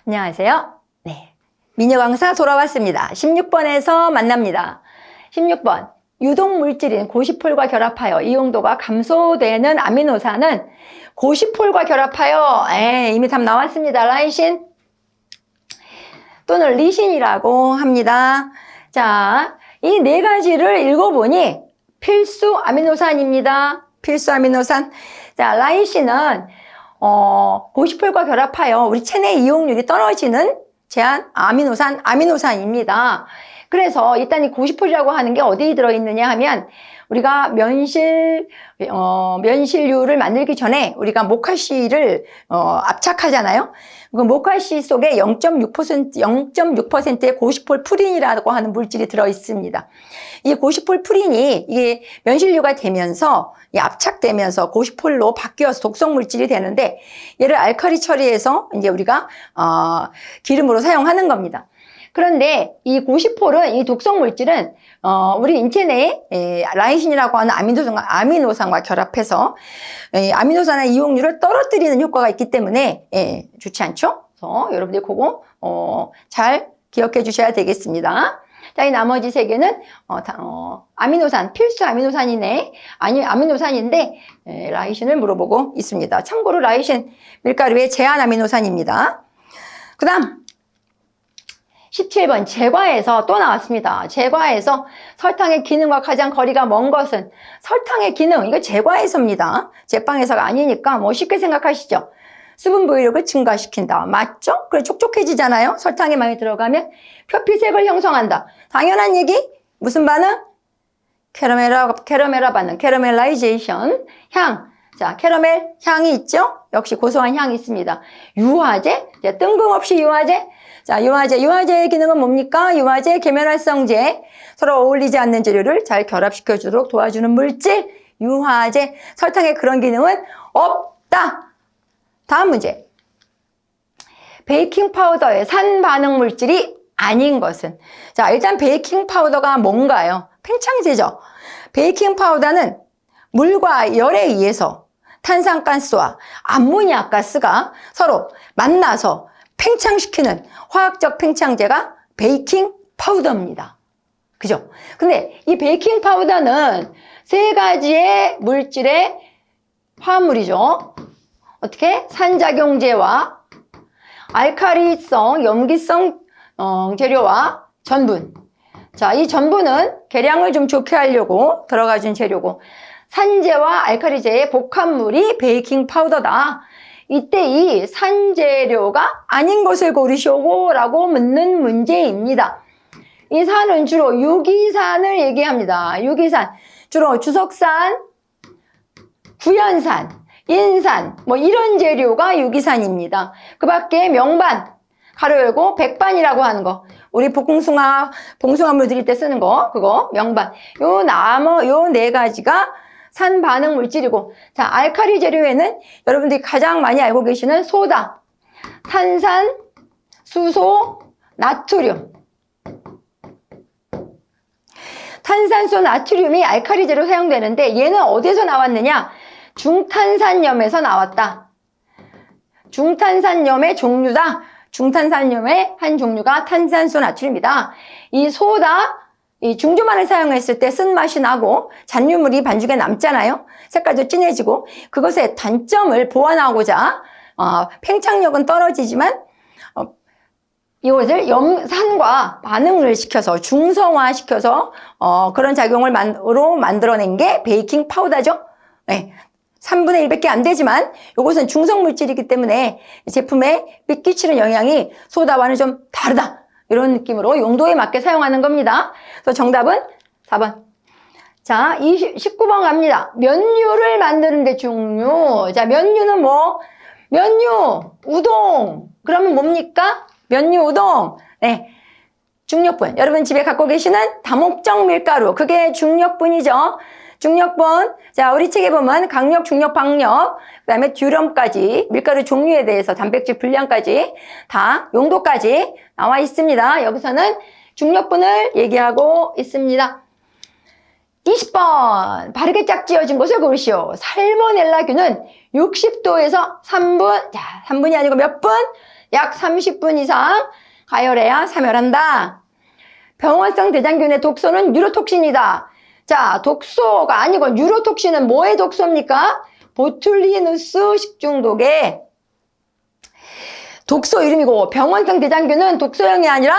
안녕하세요. 네, 미녀 강사 돌아왔습니다. 16번에서 만납니다. 16번, 유독물질인 고시폴과 결합하여 이용도가 감소되는 아미노산은 고시폴과 결합하여 이미 답 나왔습니다. 라이신 또는 리신이라고 합니다. 자, 이 네 가지를 읽어보니 필수 아미노산입니다. 필수 아미노산. 자, 라이신은 고시폴과 결합하여 우리 체내 이용률이 떨어지는 제한 아미노산입니다. 그래서 일단 이 고시폴이라고 하는 게 어디에 들어있느냐 하면 우리가 면실류를 만들기 전에 우리가 모카씨를 압착하잖아요. 그 모카씨 속에 0.6%의 고시폴 푸린이라고 하는 물질이 들어있습니다. 이 고시폴 푸린이 이게 면실류가 되면서 압착되면서 고시폴로 바뀌어서 독성 물질이 되는데 얘를 알칼리 처리해서 이제 우리가 기름으로 사용하는 겁니다. 그런데 이 고시폴은, 이 독성 물질은 우리 인체 내에 라이신이라고 하는 아미노산과 결합해서 아미노산의 이용률을 떨어뜨리는 효과가 있기 때문에 좋지 않죠? 그래서 여러분들 그거 잘 기억해 주셔야 되겠습니다. 자, 이 나머지 세 개는 아미노산, 필수 아미노산이네. 아니, 아미노산인데 라이신을 물어보고 있습니다. 참고로 라이신 밀가루의 제한 아미노산입니다. 그 다음 17번, 제과에서 또 나왔습니다. 제과에서 설탕의 기능과 가장 거리가 먼 것은 설탕의 기능, 이거 제과에서입니다. 제빵에서가 아니니까 뭐 쉽게 생각하시죠. 수분 부위력을 증가시킨다. 맞죠? 그래, 촉촉해지잖아요. 설탕이 많이 들어가면 표피색을 형성한다. 당연한 얘기. 무슨 반응? 캐러멜라 반응, 캐러멜라이제이션. 향. 자, 캐러멜 향이 있죠? 역시 고소한 향이 있습니다. 유화제, 뜬금없이 유화제. 자, 유화제의 기능은 뭡니까? 유화제, 계면활성제. 서로 어울리지 않는 재료를 잘 결합시켜주도록 도와주는 물질, 유화제. 설탕의 그런 기능은 없다. 다음 문제. 베이킹 파우더의 산 반응 물질이 아닌 것은? 자, 일단 베이킹 파우더가 뭔가요? 팽창제죠. 베이킹 파우더는 물과 열에 의해서 탄산가스와 암모니아 가스가 서로 만나서 팽창시키는 화학적 팽창제가 베이킹 파우더입니다. 그죠? 근데 이 베이킹 파우더는 세 가지의 물질의 화합물이죠. 어떻게? 산작용제와 알칼리성, 염기성 재료와 전분. 자, 이 전분은 계량을 좀 좋게 하려고 들어가준 재료고, 산재와 알칼리제의 복합물이 베이킹 파우더다. 이때 이 산재료가 아닌 것을 고르시오라고 묻는 문제입니다. 이 산은 주로 유기산을 얘기합니다. 유기산. 주로 주석산, 구연산, 인산, 뭐 이런 재료가 유기산입니다. 그 밖에 명반, 가로 열고 백반이라고 하는 거. 우리 봉숭아물 드릴 때 쓰는 거, 그거, 명반. 요 네 가지가 산 반응 물질이고, 자, 알칼리 재료에는 여러분들이 가장 많이 알고 계시는 소다, 탄산, 수소, 나트륨. 탄산소, 나트륨이 알칼리 재료로 사용되는데 얘는 어디서 나왔느냐? 중탄산염에서 나왔다. 중탄산염의 종류다. 중탄산염의 한 종류가 탄산소, 나트륨이다. 이 소다, 이 중조만을 사용했을 때 쓴맛이 나고 잔유물이 반죽에 남잖아요. 색깔도 진해지고, 그것의 단점을 보완하고자 팽창력은 떨어지지만 이것을 산과 반응을 시켜서 중성화시켜서 그런 작용을 만들어낸 게 베이킹 파우더죠. 네. 3분의 1밖에 안 되지만 이것은 중성물질이기 때문에 제품에 끼치는 영향이 소다와는 좀 다르다. 이런 느낌으로 용도에 맞게 사용하는 겁니다. 그래서 정답은 4번. 자, 19번 갑니다. 면류를 만드는 데 중류. 자, 면류는 뭐? 면류, 우동. 그러면 뭡니까? 면류, 우동. 네. 중력분. 여러분 집에 갖고 계시는 다목적 밀가루. 그게 중력분이죠. 중력분. 자, 우리 책에 보면 강력, 중력, 박력, 그 다음에 듀럼까지, 밀가루 종류에 대해서 단백질 분량까지, 다 용도까지 나와 있습니다. 여기서는 중력분을 얘기하고 있습니다. 20번. 바르게 짝지어진 것을 고르시오. 살모넬라균은 60도에서 3분, 자, 3분이 아니고 몇 분? 약 30분 이상 가열해야 사멸한다. 병원성 대장균의 독소는 뉴로톡신이다. 자, 독소가 아니고 뉴로톡신은 뭐의 독소입니까? 보툴리누스 식중독의 독소 이름이고, 병원성 대장균은 독소형이 아니라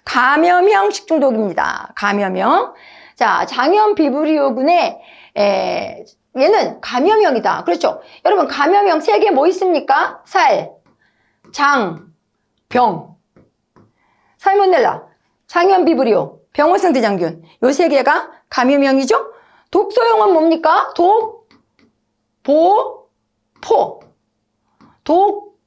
감염형 식중독입니다. 감염형. 자, 장염 비브리오군의 얘는 감염형이다. 그렇죠? 여러분, 감염형 3개 뭐 있습니까? 살, 장, 병. 살모넬라, 장염 비브리오, 병원성 대장균. 요 3개가 감염형이죠? 독소형은 뭡니까? 독, 보, 포. 독,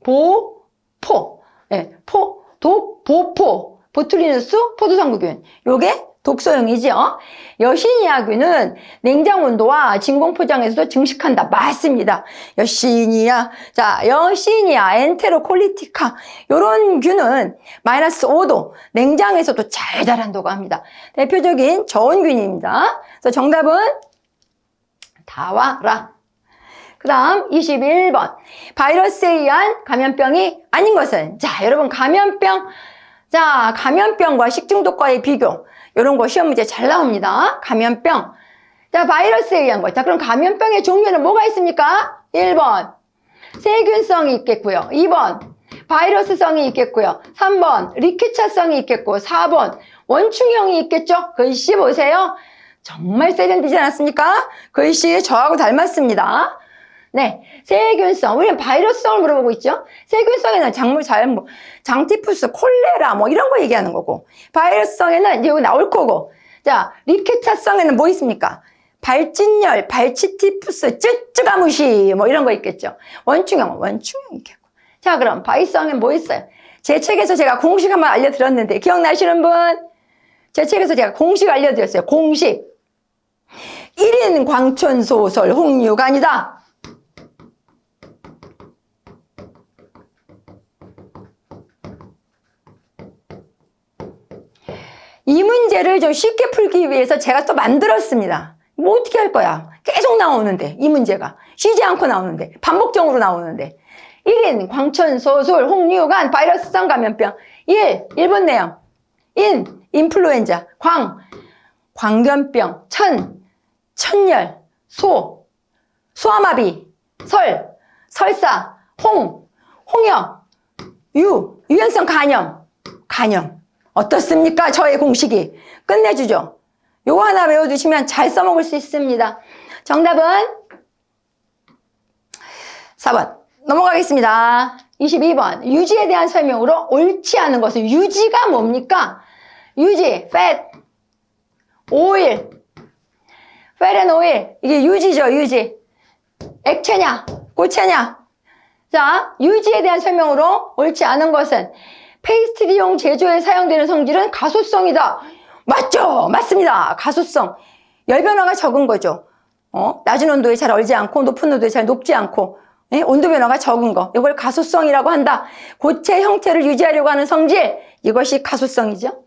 보, 포. 네, 포, 독, 보, 포. 보툴리누스 포도상구균. 요게 독소형이죠. 여시니아균은 냉장 온도와 진공 포장에서도 증식한다. 맞습니다. 여시니아. 자, 여시니아, 엔테로콜리티카. 요런 균은 마이너스 5도 냉장에서도 잘 자란다고 합니다. 대표적인 저온균입니다. 그래서 정답은 다와라. 그 다음 21번. 바이러스에 의한 감염병이 아닌 것은? 자, 여러분 감염병. 자, 감염병과 식중독과의 비교. 이런 거 시험 문제 잘 나옵니다. 감염병. 자, 바이러스에 의한 거. 자, 그럼 감염병의 종류는 뭐가 있습니까? 1번. 세균성이 있겠고요. 2번. 바이러스성이 있겠고요. 3번. 리퀴차성이 있겠고. 4번. 원충형이 있겠죠? 글씨 보세요. 정말 세련되지 않았습니까? 글씨 저하고 닮았습니다. 네, 세균성. 우리는 바이러스성을 물어보고 있죠. 세균성에는 작물 잘모, 장티푸스, 콜레라 뭐 이런 거 얘기하는 거고, 바이러스성에는 이제 여기 나올 거고. 자, 리케차성에는 뭐 있습니까? 발진열, 발치티푸스, 쯔쯔가무시 뭐 이런 거 있겠죠. 원충형 있겠고. 자, 그럼 바이성에는 뭐 있어요? 제 책에서 제가 공식 한번 알려드렸는데 기억나시는 분? 제 책에서 제가 공식 알려드렸어요. 공식. 1인 광촌소설 홍유관이다. 이 문제를 좀 쉽게 풀기 위해서 제가 또 만들었습니다. 뭐 어떻게 할 거야? 계속 나오는데, 이 문제가. 쉬지 않고 나오는데, 반복적으로 나오는데. 1인, 광천소술, 홍류관, 바이러스성 감염병. 1번 내용. 인플루엔자. 광견병. 천열. 소아마비. 설사. 홍역. 유연성 간염. 어떻습니까? 저의 공식이. 끝내주죠. 요거 하나 외워두시면 잘 써먹을 수 있습니다. 정답은 4번. 넘어가겠습니다. 22번. 유지에 대한 설명으로 옳지 않은 것은 유지가 뭡니까? 유지, fat, 오일. fat and oil. 이게 유지죠, 유지. 액체냐, 고체냐. 자, 유지에 대한 설명으로 옳지 않은 것은 페이스트리용 제조에 사용되는 성질은 가소성이다. 맞죠? 맞습니다. 가소성. 열 변화가 적은 거죠. 낮은 온도에 잘 얼지 않고 높은 온도에 잘 녹지 않고 온도 변화가 적은 거. 이걸 가소성이라고 한다. 고체 형태를 유지하려고 하는 성질. 이것이 가소성이죠.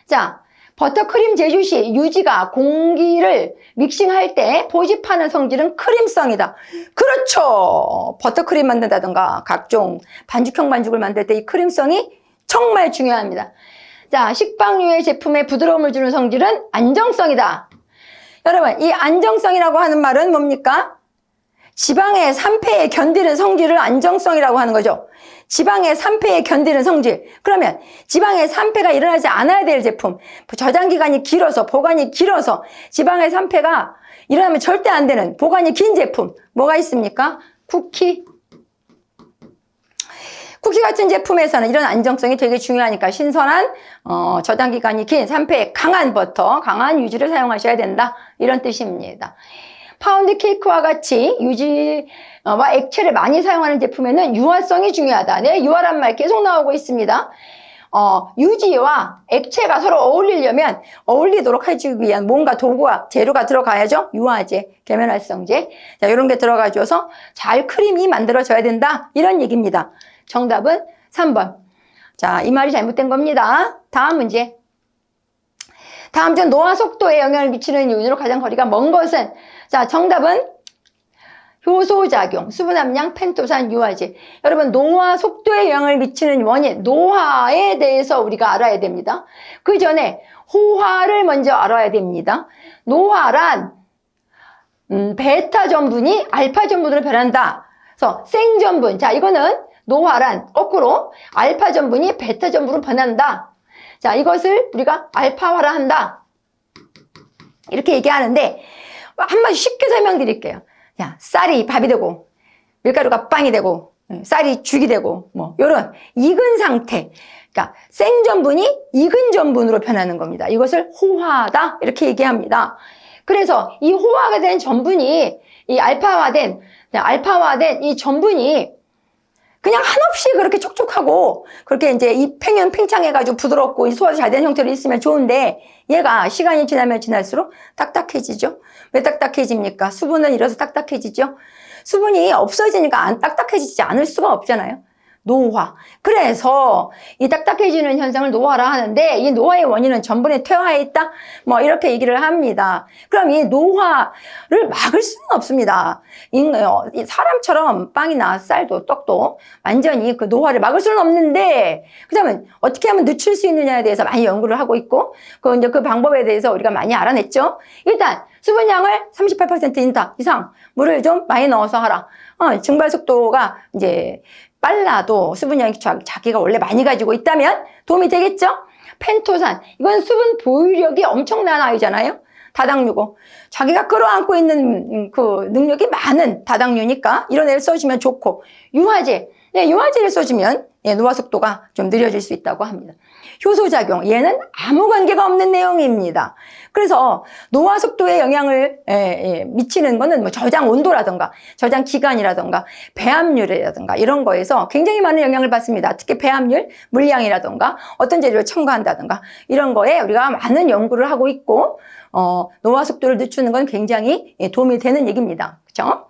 자, 버터크림 제조 시 유지가 공기를 믹싱할 때 포집하는 성질은 크림성이다. 그렇죠. 버터크림 만든다든가 각종 반죽형 반죽을 만들 때 이 크림성이 정말 중요합니다. 자, 식빵류의 제품에 부드러움을 주는 성질은 안정성이다. 여러분, 이 안정성이라고 하는 말은 뭡니까? 지방의 산패에 견디는 성질을 안정성이라고 하는 거죠. 지방의 산패에 견디는 성질. 그러면 지방의 산패가 일어나지 않아야 될 제품, 저장기간이 길어서, 보관이 길어서 지방의 산패가 일어나면 절대 안 되는 보관이 긴 제품, 뭐가 있습니까? 쿠키 같은 제품에서는 이런 안정성이 되게 중요하니까 신선한 저장기간이 긴 산패 강한 버터, 강한 유지를 사용하셔야 된다. 이런 뜻입니다. 파운드 케이크와 같이 유지와 액체를 많이 사용하는 제품에는 유화성이 중요하다. 네, 유화란 말 계속 나오고 있습니다. 유지와 액체가 서로 어울리려면 어울리도록 해주기 위한 뭔가 도구와 재료가 들어가야죠. 유화제, 계면활성제. 자, 이런 게 들어가줘서 잘 크림이 만들어져야 된다. 이런 얘기입니다. 정답은 3번. 자, 이 말이 잘못된 겁니다. 다음 문제. 다음 중 노화 속도에 영향을 미치는 요인으로 가장 거리가 먼 것은? 자, 정답은 효소작용, 수분함량, 펜토산, 유화제. 여러분, 노화 속도에 영향을 미치는 원인, 노화에 대해서 우리가 알아야 됩니다. 그 전에 호화를 먼저 알아야 됩니다. 노화란 베타 전분이 알파 전분으로 변한다. 그래서 생전분, 자, 이거는 노화란 거꾸로 알파 전분이 베타 전분으로 변한다. 자, 이것을 우리가 알파화라 한다. 이렇게 얘기하는데 한번 쉽게 설명드릴게요. 야, 쌀이 밥이 되고 밀가루가 빵이 되고 쌀이 죽이 되고 뭐 이런 익은 상태, 그러니까 생전분이 익은 전분으로 변하는 겁니다. 이것을 호화다 이렇게 얘기합니다. 그래서 이 호화가 된 전분이 이 알파화된 이 전분이 그냥 한없이 그렇게 촉촉하고 그렇게 이제 이 팽창해가지고 부드럽고 이 소화가 잘 된 형태로 있으면 좋은데 얘가 시간이 지나면 지날수록 딱딱해지죠. 왜 딱딱해집니까? 수분을 잃어서 딱딱해지죠. 수분이 없어지니까 안 딱딱해지지 않을 수가 없잖아요. 노화. 그래서 이 딱딱해지는 현상을 노화라 하는데 이 노화의 원인은 전분의 퇴화에 있다? 뭐 이렇게 얘기를 합니다. 그럼 이 노화를 막을 수는 없습니다. 사람처럼 빵이나 쌀도 떡도 완전히 그 노화를 막을 수는 없는데 그러면 어떻게 하면 늦출 수 있느냐에 대해서 많이 연구를 하고 있고 그 방법에 대해서 우리가 많이 알아냈죠. 일단 수분량을 38% 이상 물을 좀 많이 넣어서 하라. 증발 속도가 이제 빨라도 수분량이 자기가 원래 많이 가지고 있다면 도움이 되겠죠? 펜토산, 이건 수분 보유력이 엄청난 아이잖아요. 다당류고 자기가 끌어안고 있는 그 능력이 많은 다당류니까 이런 애를 써주면 좋고, 유화제, 유화제를 써주면 노화 속도가 좀 느려질 수 있다고 합니다. 효소작용, 얘는 아무 관계가 없는 내용입니다. 그래서 노화 속도에 영향을 미치는 거는 뭐 저장 온도라든가 저장 기간이라든가 배합률이라든가 이런 거에서 굉장히 많은 영향을 받습니다. 특히 배합률, 물량이라든가 어떤 재료를 첨가한다든가 이런 거에 우리가 많은 연구를 하고 있고 노화 속도를 늦추는 건 굉장히 도움이 되는 얘기입니다. 그렇죠?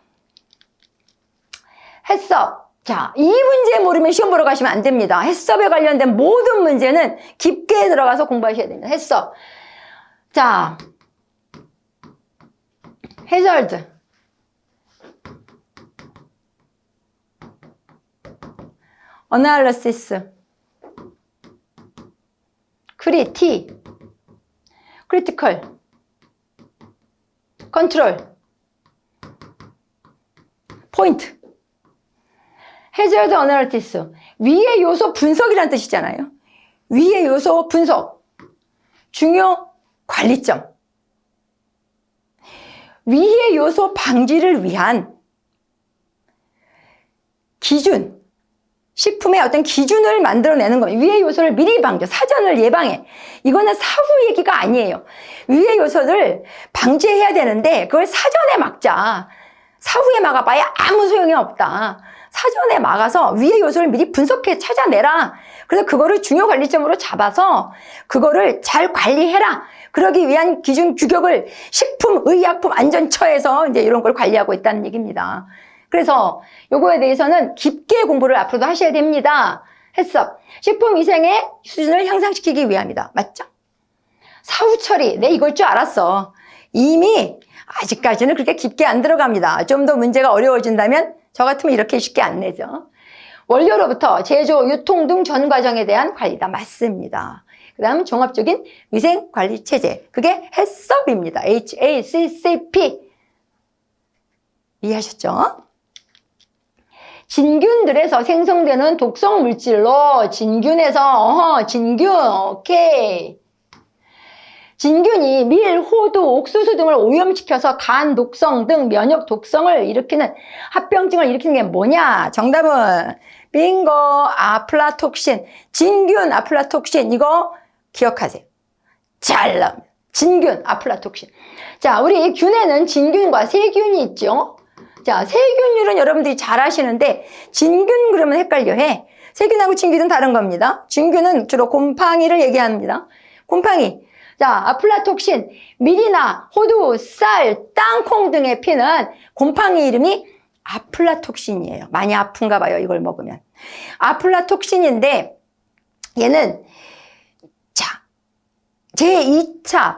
해썹. 자, 이 문제 모르면 시험 보러 가시면 안 됩니다. 해썹에 관련된 모든 문제는 깊게 들어가서 공부하셔야 됩니다. 해썹. 자, 해저드. 어널리시스. 크리티컬. 컨트롤. 포인트. 해저드 어널리시스. 위의 요소 분석이라는 뜻이잖아요. 위의 요소 분석. 중요 관리점. 위의 요소 방지를 위한 기준. 식품의 어떤 기준을 만들어내는 거예요. 위의 요소를 미리 방지, 사전을 예방해. 이거는 사후 얘기가 아니에요. 위의 요소를 방지해야 되는데 그걸 사전에 막자. 사후에 막아봐야 아무 소용이 없다. 사전에 막아서 위의 요소를 미리 분석해 찾아내라. 그래서 그거를 중요 관리점으로 잡아서 그거를 잘 관리해라. 그러기 위한 기준 규격을 식품의약품안전처에서 이제 이런 걸 관리하고 있다는 얘기입니다. 그래서 요거에 대해서는 깊게 공부를 앞으로도 하셔야 됩니다. 해썹. 식품위생의 수준을 향상시키기 위함이다. 맞죠? 사후 처리. 내 이걸 줄 알았어. 이미 아직까지는 그렇게 깊게 안 들어갑니다. 좀 더 문제가 어려워진다면 저 같으면 이렇게 쉽게 안 내죠. 원료로부터 제조, 유통 등 전 과정에 대한 관리다. 맞습니다. 그 다음 종합적인 위생관리체제. 그게 해썹입니다. HACCP. 이해하셨죠? 진균들에서 생성되는 독성 물질로 진균에서 진균 오케이. 진균이 밀, 호두, 옥수수 등을 오염시켜서 간 독성 등 면역 독성을 일으키는 합병증을 일으키는 게 뭐냐? 정답은 빙고 아플라톡신. 진균 아플라톡신. 이거 기억하세요. 잘 나옵니다. 진균 아플라톡신. 자, 우리 균에는 진균과 세균이 있죠. 자, 세균율은 여러분들이 잘 아시는데 진균 그러면 헷갈려해. 세균하고 진균은 다른 겁니다. 진균은 주로 곰팡이를 얘기합니다. 곰팡이. 자, 아플라톡신, 밀이나 호두, 쌀, 땅콩 등에 피는 곰팡이 이름이 아플라톡신이에요. 많이 아픈가 봐요, 이걸 먹으면. 아플라톡신인데 얘는 자, 제2차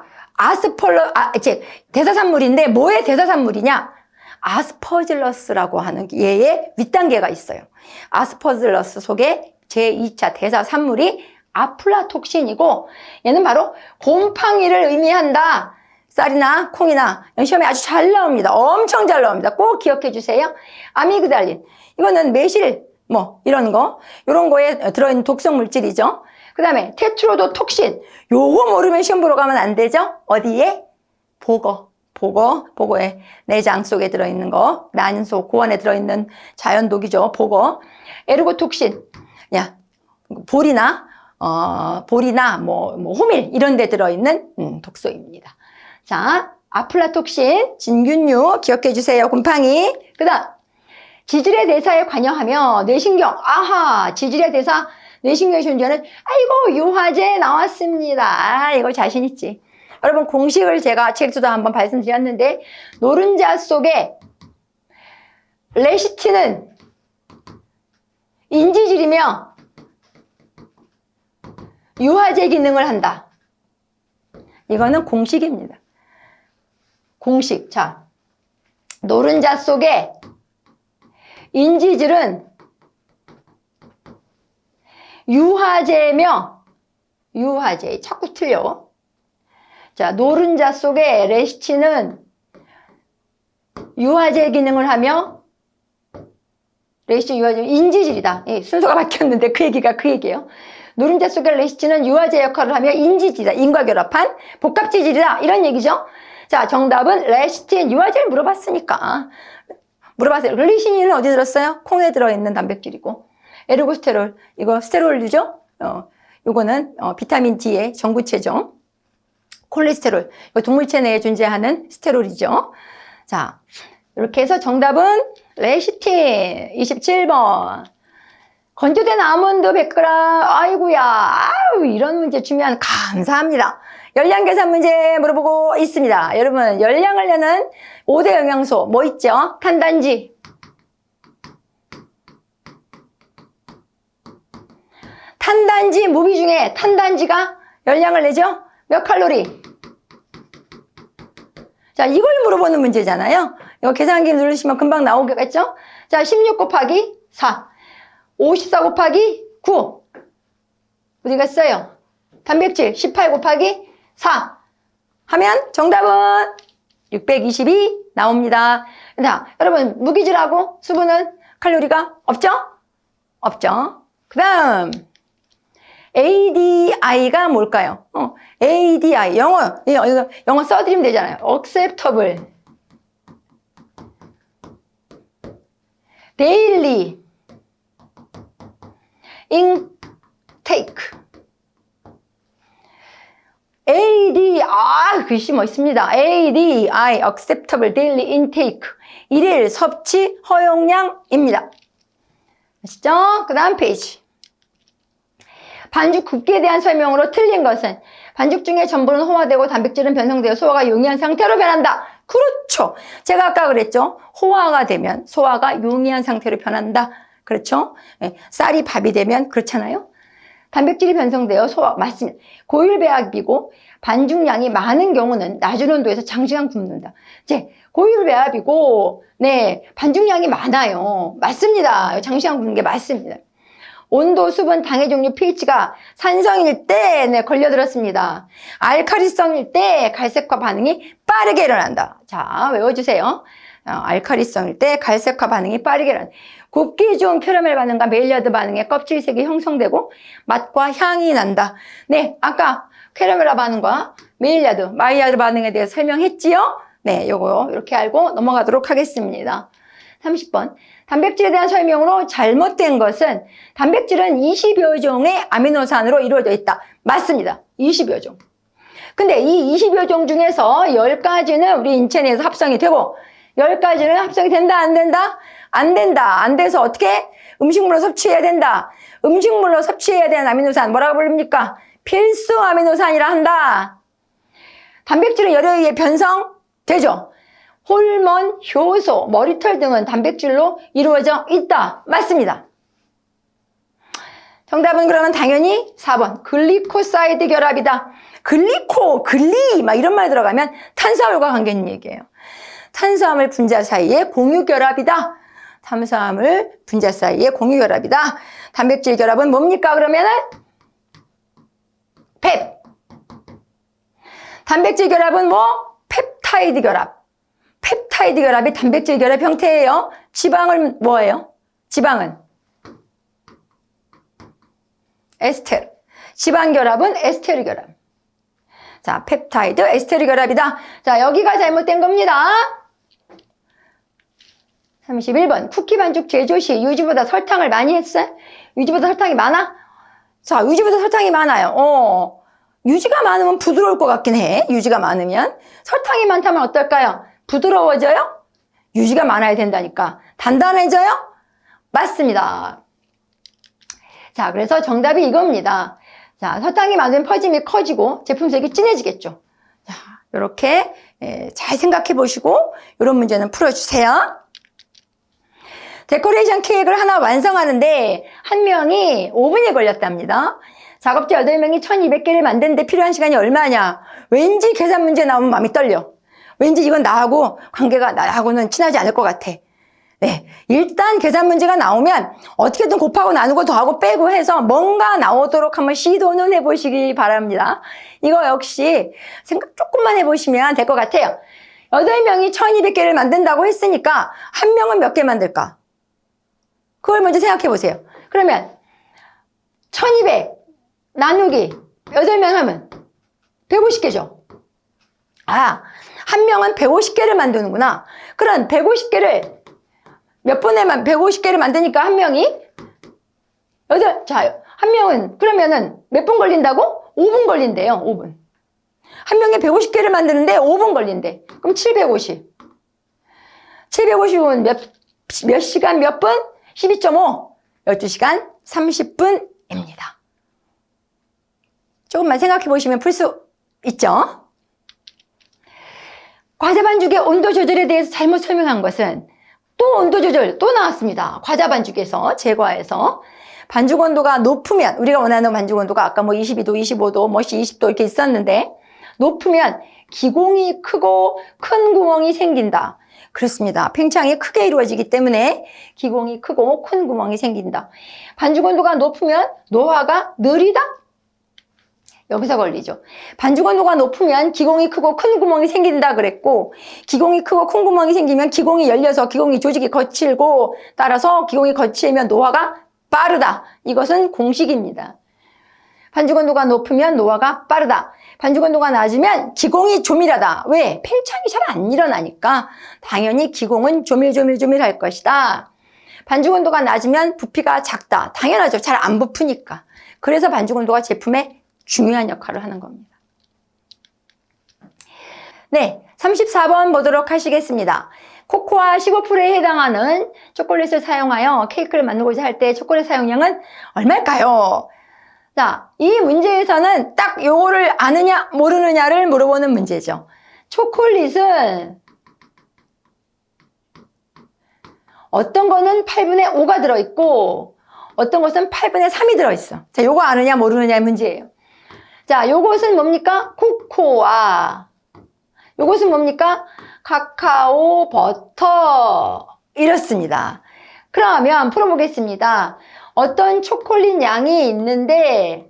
대사산물인데 뭐의 대사산물이냐? 아스퍼질러스라고 하는 얘의 윗단계가 있어요. 아스퍼질러스 속에 제2차 대사 산물이 아플라톡신이고 얘는 바로 곰팡이를 의미한다. 쌀이나 콩이나 시험에 아주 잘 나옵니다. 엄청 잘 나옵니다. 꼭 기억해 주세요. 아미그달린 이거는 매실 뭐 이런 거에 들어있는 독성 물질이죠. 그 다음에 테트로도톡신 요거 모르면 시험 보러 가면 안 되죠. 어디에? 보거의 내장 속에 들어있는 거, 난소, 고안에 들어있는 자연독이죠. 보거. 에르고톡신, 볼이나 뭐 호밀 이런 데 들어있는 독소입니다. 자, 아플라톡신, 진균류 기억해 주세요. 곰팡이. 그 다음 지질의 대사에 관여하며 뇌신경. 아하, 지질의 대사 뇌신경이 존재하는 아이고 유화제 나왔습니다. 이거 자신 있지. 여러분 공식을 제가 책에서도 한번 말씀드렸는데 노른자 속에 레시틴은 인지질이며 유화제 기능을 한다. 이거는 공식입니다. 공식. 자, 노른자 속에 인지질은 유화제며 유화제. 자꾸 틀려. 자, 노른자 속에 레시틴은 유화제 기능을 하며 레시틴 유화제 인지질이다. 예, 순서가 바뀌었는데 그 얘기예요. 노른자 속의 레시틴은 유화제 역할을 하며 인지질이다. 인과 결합한 복합지질이다. 이런 얘기죠. 자, 정답은 레시틴 유화제를 물어봤으니까. 물어봤어요. 글리시닌은 어디 들었어요? 콩에 들어있는 단백질이고. 에르고스테롤, 이거 스테롤류죠? 요거는 비타민 D의 전구체죠. 콜레스테롤, 이거 동물체 내에 존재하는 스테롤이죠. 자, 이렇게 해서 정답은 레시틴 27번. 건조된 아몬드 100g. 아이고야. 아유, 이런 문제 주면 감사합니다. 열량 계산 문제 물어보고 있습니다. 여러분, 열량을 내는 5대 영양소 뭐 있죠? 탄단지. 탄단지 무비 중에 탄단지가 열량을 내죠? 몇 칼로리? 자, 이걸 물어보는 문제잖아요. 이거 계산기 누르시면 금방 나오겠죠? 자, 16 곱하기 4. 54 곱하기 9. 어디 갔어요? 단백질 18 곱하기 4. 하면 정답은 622 나옵니다. 자, 여러분, 무기질하고 수분은 칼로리가 없죠? 없죠. 그 다음. ADI가 뭘까요? ADI, 영어 써드리면 되잖아요. Acceptable, Daily, Intake. ADI, 글씨 멋있습니다. ADI, Acceptable Daily Intake. 일일 섭취 허용량입니다. 아시죠? 그 다음 페이지. 반죽 굽기에 대한 설명으로 틀린 것은 반죽 중에 전분은 호화되고 단백질은 변성되어 소화가 용이한 상태로 변한다. 그렇죠. 제가 아까 그랬죠. 호화가 되면 소화가 용이한 상태로 변한다. 그렇죠. 네. 쌀이 밥이 되면 그렇잖아요. 단백질이 변성되어 소화. 맞습니다. 고율배합이고 반죽량이 많은 경우는 낮은 온도에서 장시간 굽는다. 이제 고율배합이고 네, 반죽량이 많아요. 맞습니다. 장시간 굽는 게 맞습니다. 온도, 수분, 당의 종류, pH가 산성일 때 네, 걸려들었습니다. 알카리성일 때 갈색화 반응이 빠르게 일어난다. 자, 외워주세요. 알카리성일 때 갈색화 반응이 빠르게 일어난다. 굽기 좋은 캐러멜 반응과 메일야드 반응에 껍질색이 형성되고 맛과 향이 난다. 네, 아까 캐러멜 반응과 메일야드 반응에 대해서 설명했지요? 네, 요거 이렇게 알고 넘어가도록 하겠습니다. 30번. 단백질에 대한 설명으로 잘못된 것은 단백질은 20여 종의 아미노산으로 이루어져 있다. 맞습니다. 20여 종. 근데 이 20여 종 중에서 10가지는 우리 인체 내에서 합성이 되고 10가지는 합성이 된다, 안 된다? 안 된다. 안 돼서 어떻게? 음식물로 섭취해야 된다. 음식물로 섭취해야 되는 아미노산 뭐라고 부릅니까? 필수 아미노산이라 한다. 단백질은 열에 의해 변성되죠. 호르몬, 효소, 머리털 등은 단백질로 이루어져 있다. 맞습니다. 정답은 그러면 당연히 4번 글리코사이드 결합이다. 글리 막 이런 말 들어가면 탄수화물과 관계 있는 얘기예요. 탄수화물 분자 사이의 공유결합이다. 탄수화물 분자 사이의 공유결합이다. 단백질 결합은 뭡니까? 그러면은 펩. 단백질 결합은 뭐? 펩타이드 결합. 펩타이드 결합이 단백질 결합 형태예요. 지방은 뭐예요? 지방은 에스테르. 지방 결합은 에스테르 결합. 자, 펩타이드, 에스테르 결합이다. 자, 여기가 잘못된 겁니다. 31번. 쿠키 반죽 제조 시 유지보다 설탕을 많이 했어요? 유지보다 설탕이 많아? 자, 유지보다 설탕이 많아요. 유지가 많으면 부드러울 것 같긴 해. 유지가 많으면. 설탕이 많다면 어떨까요? 부드러워져요? 유지가 많아야 된다니까. 단단해져요? 맞습니다. 자, 그래서 정답이 이겁니다. 자, 설탕이 많으면 퍼짐이 커지고 제품색이 진해지겠죠. 자, 이렇게 잘 생각해 보시고 이런 문제는 풀어주세요. 데코레이션 케이크를 하나 완성하는데 한 명이 5분이 걸렸답니다. 작업자 8명이 1200개를 만드는데 필요한 시간이 얼마냐? 왠지 계산 문제 나오면 마음이 떨려. 왠지 이건 나하고는 친하지 않을 것 같아. 네, 일단 계산 문제가 나오면 어떻게든 곱하고 나누고 더하고 빼고 해서 뭔가 나오도록 한번 시도는 해보시기 바랍니다. 이거 역시 생각 조금만 해보시면 될 것 같아요. 8명이 1200개를 만든다고 했으니까 한 명은 몇 개 만들까? 그걸 먼저 생각해 보세요. 그러면 1200 나누기 8명 하면 150개죠. 아, 한 명은 150개를 만드는구나. 그럼 150개를 몇 분에만 150개를 만드니까 한 명이 한 명은 그러면은 몇 분 걸린다고? 5분 걸린대요. 5분. 한 명이 150개를 만드는데 5분 걸린대. 그럼 750. 750은 몇 시간 몇 분? 12.5. 12시간 30분입니다. 조금만 생각해 보시면 풀 수 있죠? 과자 반죽의 온도 조절에 대해서 잘못 설명한 것은 또 온도 조절 또 나왔습니다. 과자 반죽에서 제과에서 반죽 온도가 높으면 우리가 원하는 반죽 온도가 아까 뭐 22도, 25도, 뭐 20도 이렇게 있었는데 높으면 기공이 크고 큰 구멍이 생긴다. 그렇습니다. 팽창이 크게 이루어지기 때문에 기공이 크고 큰 구멍이 생긴다. 반죽 온도가 높으면 노화가 느리다? 여기서 걸리죠. 반죽 온도가 높으면 기공이 크고 큰 구멍이 생긴다 그랬고 기공이 크고 큰 구멍이 생기면 기공이 열려서 기공이 조직이 거칠고 따라서 기공이 거칠면 노화가 빠르다. 이것은 공식입니다. 반죽 온도가 높으면 노화가 빠르다. 반죽 온도가 낮으면 기공이 조밀하다. 왜? 팽창이 잘 안 일어나니까 당연히 기공은 조밀조밀할 것이다. 반죽 온도가 낮으면 부피가 작다. 당연하죠. 잘 안 부푸니까. 그래서 반죽 온도가 제품에 중요한 역할을 하는 겁니다. 네, 34번 보도록 하시겠습니다. 코코아 15%에 해당하는 초콜릿을 사용하여 케이크를 만들고자 할 때 초콜릿 사용량은 얼마일까요? 자, 이 문제에서는 딱 요거를 아느냐 모르느냐를 물어보는 문제죠. 초콜릿은 어떤 거는 8분의 5가 들어있고 어떤 것은 8분의 3이 들어있어. 자, 요거 아느냐 모르느냐의 문제예요. 자, 요것은 뭡니까? 코코아. 요것은 뭡니까? 카카오 버터. 이렇습니다. 그러면 풀어보겠습니다. 어떤 초콜릿 양이 있는데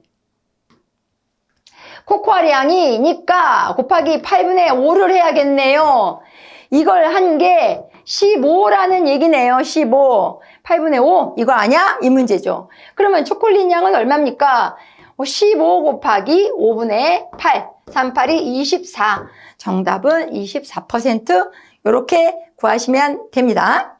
코코아 양이니까 곱하기 8분의 5를 해야겠네요. 이걸 한 게 15라는 얘기네요. 15. 8분의 5. 이거 아냐? 이 문제죠. 그러면 초콜릿 양은 얼마입니까? 15 곱하기 5분의 8. 38이 24. 정답은 24%. 이렇게 구하시면 됩니다.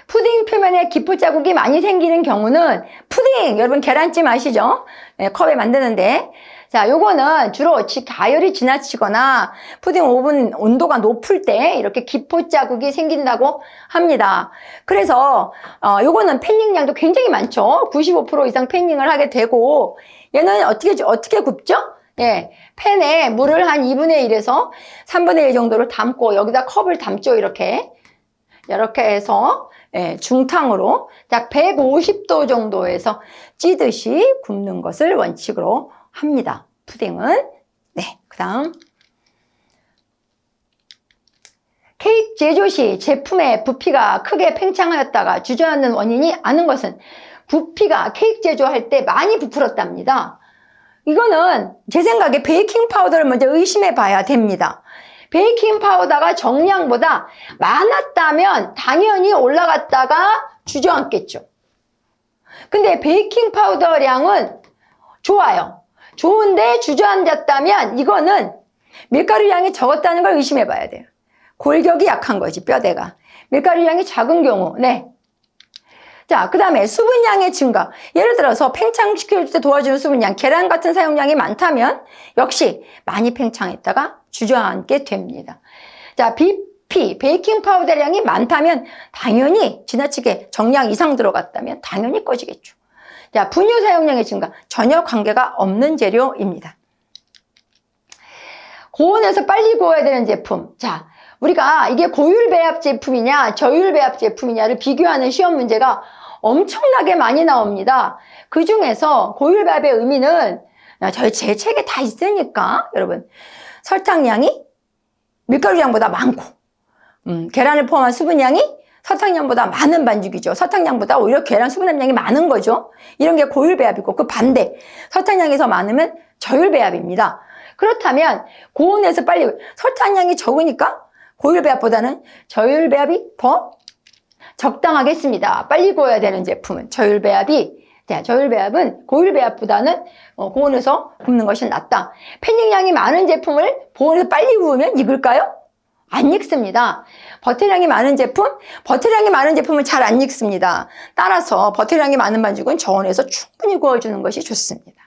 푸딩 표면에 기포 자국이 많이 생기는 경우는 푸딩, 여러분 계란찜 아시죠? 네, 컵에 만드는데 자, 요거는 주로 가열이 지나치거나 푸딩 오븐 온도가 높을 때 이렇게 기포 자국이 생긴다고 합니다. 그래서 요거는 팬닝량도 굉장히 많죠. 95% 이상 팬닝을 하게 되고 얘는 어떻게 굽죠? 예, 팬에 물을 한 2분의 1에서 3분의 1 정도를 담고 여기다 컵을 담죠. 이렇게 해서 예, 중탕으로 약 150도 정도에서 찌듯이 굽는 것을 원칙으로 합니다. 푸딩은. 네, 그 다음 케이크 제조 시 제품의 부피가 크게 팽창하였다가 주저앉는 원인이 아는 것은 부피가 케이크 제조할 때 많이 부풀었답니다. 이거는 제 생각에 베이킹 파우더를 먼저 의심해 봐야 됩니다. 베이킹 파우더가 정량보다 많았다면 당연히 올라갔다가 주저앉겠죠. 근데 베이킹 파우더량은 좋아요. 좋은데 주저앉았다면 이거는 밀가루량이 적었다는 걸 의심해 봐야 돼요. 골격이 약한 거지, 뼈대가. 밀가루량이 작은 경우, 네. 자, 그 다음에 수분량의 증가. 예를 들어서 팽창시켜줄 때 도와주는 수분량, 계란 같은 사용량이 많다면 역시 많이 팽창했다가 주저앉게 됩니다. 자, BP, 베이킹 파우더량이 많다면 당연히 지나치게 정량 이상 들어갔다면 당연히 꺼지겠죠. 자, 분유 사용량의 증가. 전혀 관계가 없는 재료입니다. 고온에서 빨리 구워야 되는 제품. 자, 우리가 이게 고율 배합 제품이냐 저율 배합 제품이냐를 비교하는 시험 문제가 엄청나게 많이 나옵니다. 그 중에서 고율 배합의 의미는 제 책에 다 있으니까 여러분, 설탕량이 밀가루량보다 많고 계란을 포함한 수분량이 설탕량보다 많은 반죽이죠. 설탕량보다 오히려 계란 수분함량이 많은 거죠. 이런 게 고율 배합이고, 그 반대 설탕량이 더 많으면 저율 배합입니다. 그렇다면 고온에서 빨리, 설탕량이 적으니까 고율 배합보다는 저율 배합이 더 적당하겠습니다. 빨리 구워야 되는 제품은 저율 배합이, 저율 배합은 고율 배합보다는 고온에서 굽는 것이 낫다. 패닝량이 많은 제품을 고온에서 빨리 구우면 익을까요? 안 익습니다. 버터량이 많은 제품은 잘 안 익습니다. 따라서 버터량이 많은 반죽은 저온에서 충분히 구워주는 것이 좋습니다.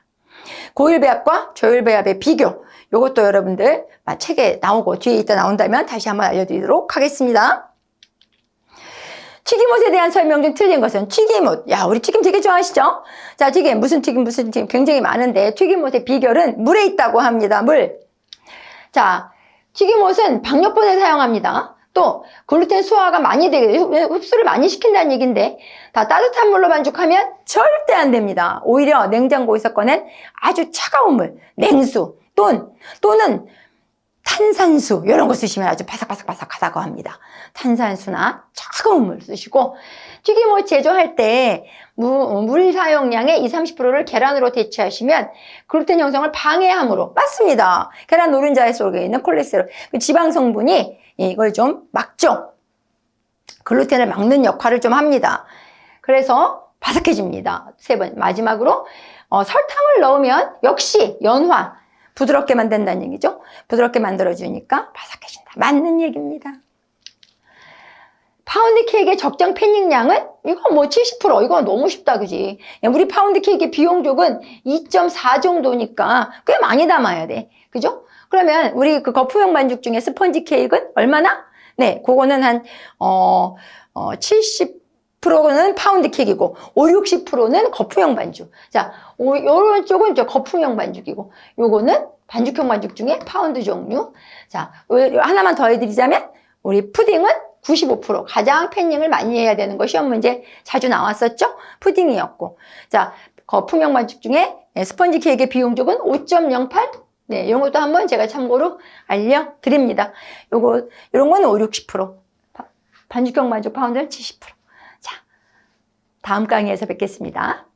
고율 배합과 저율 배합의 비교, 이것도 여러분들 책에 나오고 뒤에 있다 나온다면 다시 한번 알려드리도록 하겠습니다. 튀김옷에 대한 설명 중 틀린 것은, 튀김옷. 야, 우리 튀김 되게 좋아하시죠? 자, 튀김, 무슨 튀김 굉장히 많은데 튀김옷의 비결은 물에 있다고 합니다. 물. 자, 튀김옷은 박력분을 사용합니다. 또 글루텐 소화가 많이 되게 흡수를 많이 시킨다는 얘기인데, 다 따뜻한 물로 반죽하면 절대 안 됩니다. 오히려 냉장고에서 꺼낸 아주 차가운 물, 냉수 또는 탄산수, 이런 거 쓰시면 아주 바삭바삭바삭하다고 합니다. 탄산수나 차가운 물 쓰시고, 튀김옷 제조할 때 물 사용량의 20-30%를 계란으로 대체하시면 글루텐 형성을 방해함으로, 맞습니다. 계란 노른자 속에 있는 콜레스테롤, 그 지방 성분이 이걸 좀 막죠. 글루텐을 막는 역할을 좀 합니다. 그래서 바삭해집니다. 마지막으로 설탕을 넣으면 역시 연화, 부드럽게 만든다는 얘기죠. 부드럽게 만들어주니까 바삭해진다. 맞는 얘기입니다. 파운드 케이크의 적정 패닝량은 이건 뭐 70%, 이건 너무 쉽다, 그지? 우리 파운드 케이크의 비용족은 2.4 정도니까 꽤 많이 담아야 돼, 그죠? 그러면 우리 그 거푸형 반죽 중에 스펀지 케이크는 얼마나? 네, 그거는 한 70%는 파운드 케이크이고 50-60%는 거푸형 반죽. 자, 요런 쪽은 거푸형 반죽이고, 요거는 반죽형 반죽 중에 파운드 종류. 자, 하나만 더 해드리자면 우리 푸딩은 95%, 가장 패닝을 많이 해야 되는 거 시험 문제 자주 나왔었죠? 푸딩이었고. 자, 거푸형 반죽 중에 스펀지 케이크의 비용족은 5.08? 네, 이런 것도 한번 제가 참고로 알려드립니다. 이런 거는 50-60%. 반죽형 반죽 파운드는 70%. 자, 다음 강의에서 뵙겠습니다.